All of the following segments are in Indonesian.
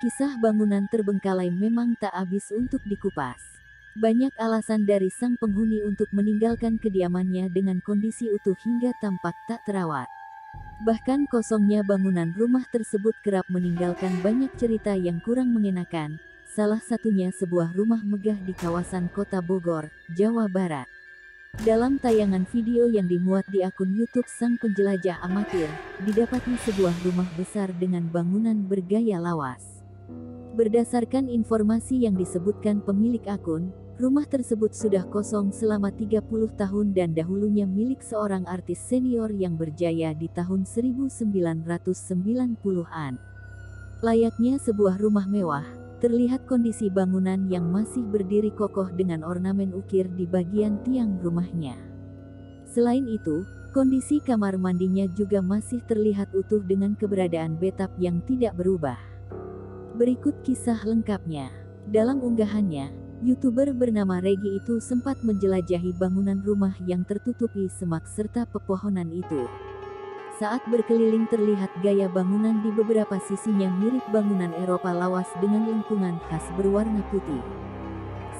Kisah bangunan terbengkalai memang tak habis untuk dikupas. Banyak alasan dari sang penghuni untuk meninggalkan kediamannya dengan kondisi utuh hingga tampak tak terawat. Bahkan kosongnya bangunan rumah tersebut kerap meninggalkan banyak cerita yang kurang mengenakan, salah satunya sebuah rumah megah di kawasan Kota Bogor, Jawa Barat. Dalam tayangan video yang dimuat di akun YouTube Sang Penjelajah Amatir, didapati sebuah rumah besar dengan bangunan bergaya lawas. Berdasarkan informasi yang disebutkan pemilik akun, rumah tersebut sudah kosong selama 30 tahun dan dahulunya milik seorang artis senior yang berjaya di tahun 1990-an. Layaknya sebuah rumah mewah, terlihat kondisi bangunan yang masih berdiri kokoh dengan ornamen ukir di bagian tiang rumahnya. Selain itu, kondisi kamar mandinya juga masih terlihat utuh dengan keberadaan bathtub yang tidak berubah. Berikut kisah lengkapnya. Dalam unggahannya, YouTuber bernama Regi itu sempat menjelajahi bangunan rumah yang tertutupi semak serta pepohonan itu. Saat berkeliling terlihat gaya bangunan di beberapa sisinya mirip bangunan Eropa lawas dengan lengkungan khas berwarna putih.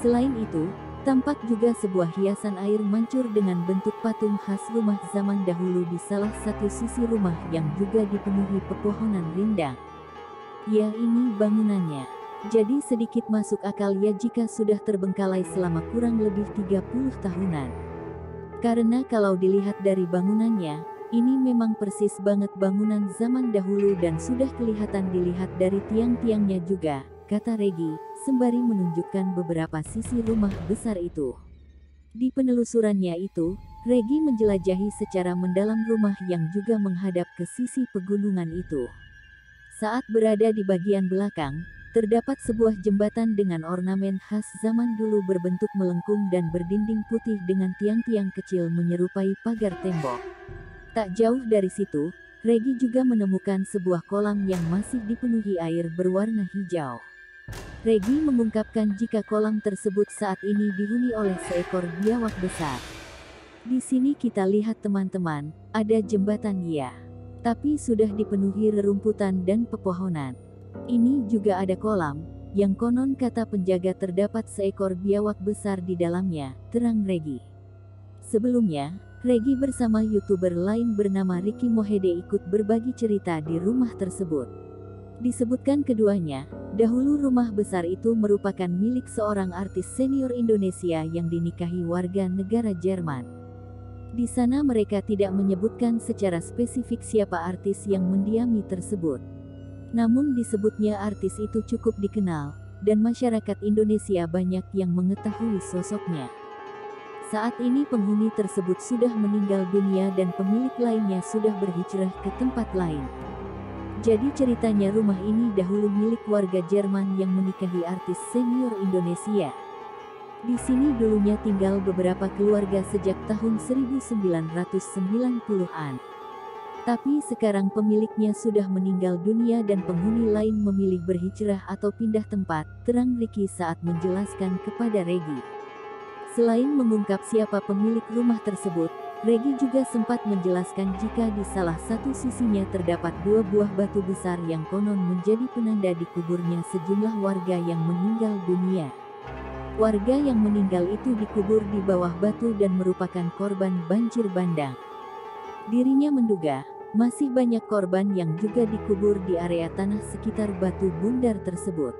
Selain itu, tampak juga sebuah hiasan air mancur dengan bentuk patung khas rumah zaman dahulu di salah satu sisi rumah yang juga dipenuhi pepohonan rindang. Ya, ini bangunannya. Jadi sedikit masuk akal ya jika sudah terbengkalai selama kurang lebih 30 tahunan. Karena kalau dilihat dari bangunannya, ini memang persis banget bangunan zaman dahulu dan sudah kelihatan dilihat dari tiang-tiangnya juga, kata Regi, sembari menunjukkan beberapa sisi rumah besar itu. Di penelusurannya itu, Regi menjelajahi secara mendalam rumah yang juga menghadap ke sisi pegunungan itu. Saat berada di bagian belakang, terdapat sebuah jembatan dengan ornamen khas zaman dulu berbentuk melengkung dan berdinding putih dengan tiang-tiang kecil menyerupai pagar tembok. Tak jauh dari situ, Regi juga menemukan sebuah kolam yang masih dipenuhi air berwarna hijau. Regi mengungkapkan jika kolam tersebut saat ini dihuni oleh seekor biawak besar. Di sini kita lihat teman-teman, ada jembatan ya. Tapi sudah dipenuhi rerumputan dan pepohonan. Ini juga ada kolam, yang konon kata penjaga terdapat seekor biawak besar di dalamnya, terang Regi. Sebelumnya, Regi bersama YouTuber lain bernama Ricky Mohede ikut berbagi cerita di rumah tersebut. Disebutkan keduanya, dahulu rumah besar itu merupakan milik seorang artis senior Indonesia yang dinikahi warga negara Jerman. Di sana mereka tidak menyebutkan secara spesifik siapa artis yang mendiami tersebut. Namun disebutnya artis itu cukup dikenal, dan masyarakat Indonesia banyak yang mengetahui sosoknya. Saat ini penghuni tersebut sudah meninggal dunia dan pemilik lainnya sudah berhijrah ke tempat lain. Jadi ceritanya rumah ini dahulu milik warga Jerman yang menikahi artis senior Indonesia. Di sini dulunya tinggal beberapa keluarga sejak tahun 1990-an. Tapi sekarang pemiliknya sudah meninggal dunia dan penghuni lain memilih berhijrah atau pindah tempat, terang Ricky saat menjelaskan kepada Regi. Selain mengungkap siapa pemilik rumah tersebut, Regi juga sempat menjelaskan jika di salah satu sisinya terdapat dua buah batu besar yang konon menjadi penanda dikuburnya sejumlah warga yang meninggal dunia. Warga yang meninggal itu dikubur di bawah batu dan merupakan korban banjir bandang. Dirinya menduga, masih banyak korban yang juga dikubur di area tanah sekitar batu bundar tersebut.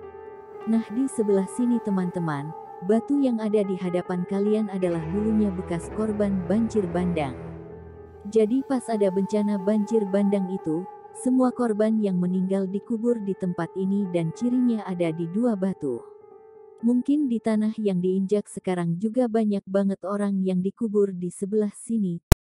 Nah, di sebelah sini teman-teman, batu yang ada di hadapan kalian adalah dulunya bekas korban banjir bandang. Jadi pas ada bencana banjir bandang itu, semua korban yang meninggal dikubur di tempat ini dan cirinya ada di dua batu. Mungkin di tanah yang diinjak sekarang juga banyak banget orang yang dikubur di sebelah sini,